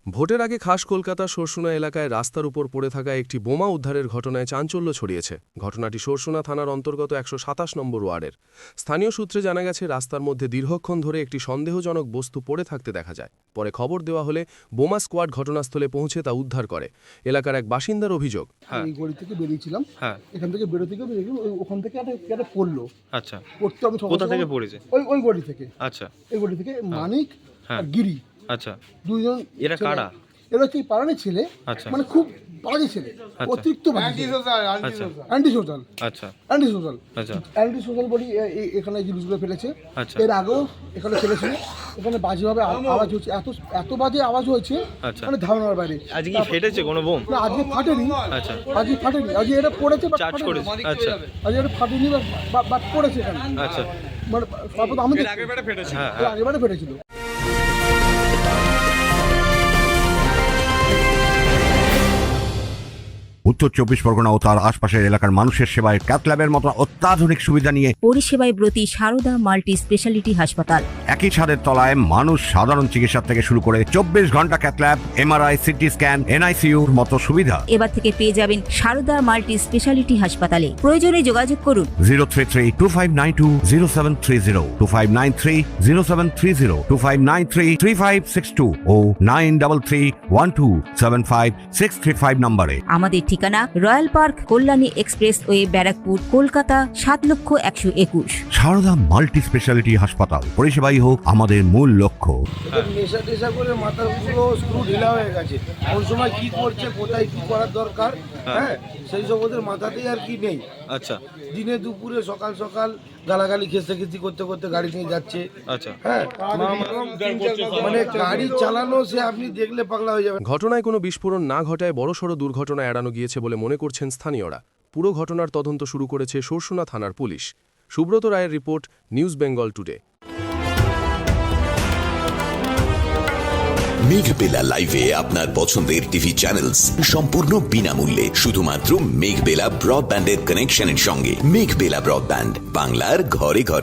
ভোটের আগে খাস কলকাতা সরসুনা এলাকায় রাস্তার উপর পড়ে থাকা একটি বোমা উদ্ধারের ঘটনায় চাঞ্চল্য ছড়িয়েছে। ঘটনাটি সরসুনা থানার অন্তর্গত ১২৭ নম্বর ওয়ার্ডের। স্থানীয় সূত্রে জানা গেছে, রাস্তার মধ্যে দীর্ঘক্ষণ ধরে একটি সন্দেহজনক বস্তু পড়ে থাকতে দেখা যায়। পরে খবর দেওয়া হলে বোমা স্কোয়াড ঘটনাস্থলে পৌঁছে তা উদ্ধার করে। এলাকার এক বাসিন্দার অভিযোগ, এই গলি থেকে বেরিয়েছিলাম, এখান থেকে বেরোতে গিয়ে ওখান থেকে একটা পড়লো। আচ্ছা, পড়তে আমি কোথা থেকে পড়েছে? ওই গলি থেকে। আচ্ছা, এই গলি থেকে মানিক আর গিরি, আচ্ছা, দুইজন। এরা কারা? এরা কি পাড়ানি ছেলে, আচ্ছা, মানে খুব বাজে ছেলে, অতিরিক্ত বাজে, অ্যান্টি সোশ্যাল, আচ্ছা, অ্যান্টি সোশ্যাল, আচ্ছা, অ্যান্টি সোশ্যাল বডি এখানে জিনিসগুলো ফেলেছে। আচ্ছা, এর আগেও এখানে ফেলেছিল। এখানে বাজেভাবে আওয়াজ হচ্ছে, এত বাজে আওয়াজ হয়েছে, আচ্ছা, মানে ধারণার বাইরে। আজকে কি ফেটেছে কোনো বোম? না, আজকে ফাটেনি। আচ্ছা, আজকে ফাটেনি, আজকে এটা পড়েছে, চার্জ করেছে। আচ্ছা, আজকে এটা ফাটেনি, বাট পড়েছে এখানে। আচ্ছা, মানে তারপর আমাদের হ্যাঁ, আগেবারে ফেটেছিল। উত্তর ২৪ পরগনা ও তার আশপাশের এলাকার মানুষের সেবায় ক্যাথ ল্যাবের মতো অত্যাধুনিক সুবিধা নিয়ে পরিষেবায় ব্রতী সারদা মাল্টি স্পেশালিটি হাসপাতাল। একই ছাদের তলায় মানুষ সাধারণ চিকিৎসা থেকে শুরু করে ২৪ ঘন্টা cath lab, MRI, CT scan, এনআইসিইউর মতো সুবিধা। এবার থেকে পেয়ে যাবেন সারদা মাল্টি স্পেশালিটি হাসপাতালে। প্রয়োজনে যোগাযোগ করুন 033-2592-0730, 2593-0730, 2593-3562 ও 9331275635 নম্বরে। আমাদের ঠিকানা Royal Park, Kalyani expressway, Barrackpore, Kolkata ৭,১২১। সারদা মাল্টি স্পেশালিটি হাসপাতাল, পরিষেবাই হোক আমাদের মূল লক্ষ্য। নেশা টেশা করে মাথার পুরো স্ক্রু ঢিলা হয়ে গেছে। কোন সময় কি করছে, কোথায় কি করার দরকার, হ্যাঁ সেই সব ওদের মাথাতেই আর কি নেই। আচ্ছা, দিনে দুপুরে সকাল সকাল গালাগালি খেস্তাখিস্তি করতে করতে গাড়ি নিয়ে যাচ্ছে। আচ্ছা, হ্যাঁ, মানে গাড়ি চালানো সে আপনি দেখলে পাগলা হয়ে যাবেন। ঘটনায় কোনো বিস্ফোরণ না ঘটায় বড়সড় দুর্ঘটনা এড়ানো গিয়েছে বলে মনে করছেন স্থানীয়রা। পুরো ঘটনার তদন্ত শুরু করেছে সরসুনা থানার পুলিশ। সুব্রত রায়ের report, news Bengal today. Meghbela লাইভে আপনার পছন্দের টিভি চ্যানেলস সম্পূর্ণ বিনামূল্যে, শুধুমাত্র মেঘবেলা ব্রডব্যান্ডের কানেকশনের সঙ্গে। মেঘবেলা ব্রডব্যান্ড, বাংলার ঘরে ঘরে।